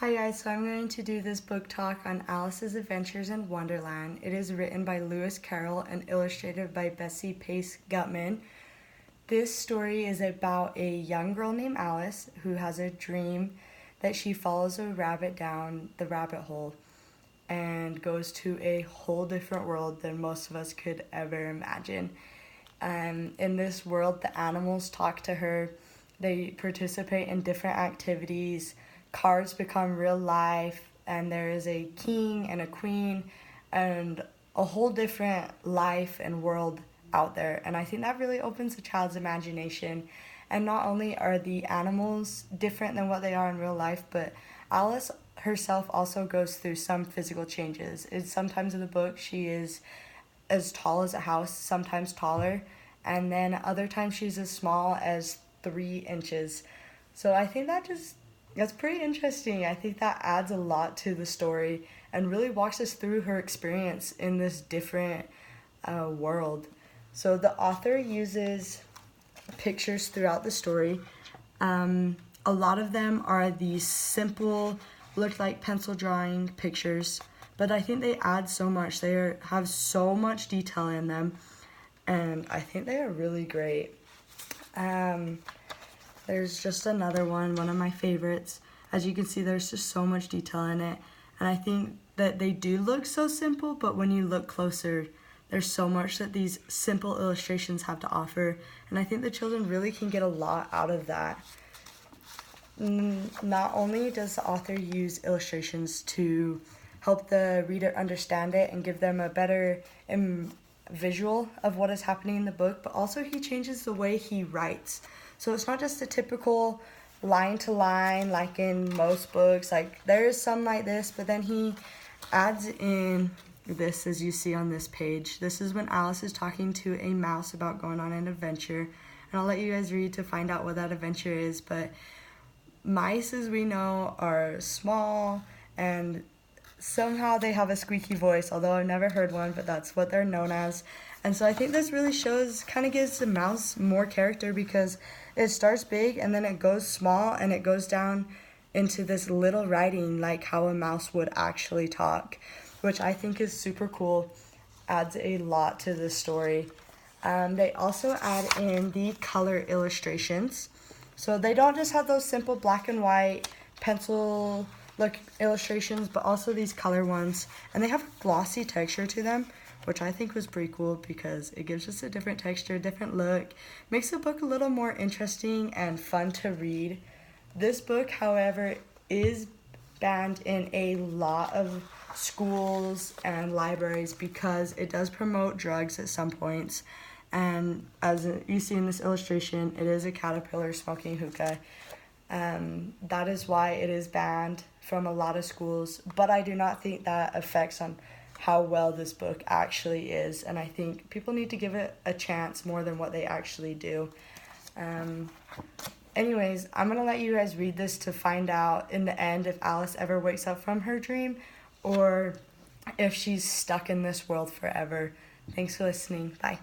Hi guys, so I'm going to do this book talk on Alice's Adventures in Wonderland. It is written by Lewis Carroll and illustrated by Bessie Pace Gutman. This story is about a young girl named Alice who has a dream that she follows a rabbit down the rabbit hole and goes to a whole different world than most of us could ever imagine. In this world, the animals talk to her, they participate in different activities, cards become real life, and there is a king and a queen and a whole different life and world out there. And I think that really opens a child's imagination. And not only are the animals different than what they are in real life, but Alice herself also goes through some physical changes. Sometimes in the book she is as tall as a house, sometimes taller, and then other times she's as small as 3 inches. So I think that's pretty interesting. I think that adds a lot to the story and really walks us through her experience in this different world. So the author uses pictures throughout the story. A lot of them are these simple, look like pencil drawing pictures, but I think they add so much. Have so much detail in them, and I think they are really great. There's just another one of my favorites. As you can see, there's just so much detail in it, and I think that they do look so simple, but when you look closer, there's so much that these simple illustrations have to offer, and I think the children really can get a lot out of that. Not only does the author use illustrations to help the reader understand it and give them a better visual of what is happening in the book, but also he changes the way he writes. So it's not just a typical line to line like in most books. Like there is some like this, but then he adds in this, as you see on this page. This is when Alice is talking to a mouse about going on an adventure, and I'll let you guys read to find out what that adventure is. But mice, as we know, are small and somehow they have a squeaky voice, although I've never heard one, but that's what they're known as. And so I think this really kind of gives the mouse more character, because it starts big and then it goes small and it goes down into this little writing like how a mouse would actually talk, which I think is super cool, adds a lot to the story. They also add in the color illustrations. So they don't just have those simple black and white pencil look illustrations, but also these color ones, and they have a glossy texture to them, which I think was pretty cool because it gives us a different texture, different look, makes the book a little more interesting and fun to read. This book, however, is banned in a lot of schools and libraries because it does promote drugs at some points. And as you see in this illustration, it is a caterpillar smoking hookah. That is why it is banned from a lot of schools, but I do not think that affects on how well this book actually is, and I think people need to give it a chance more than what they actually do. Anyways, I'm going to let you guys read this to find out in the end if Alice ever wakes up from her dream or if she's stuck in this world forever. Thanks for listening. Bye.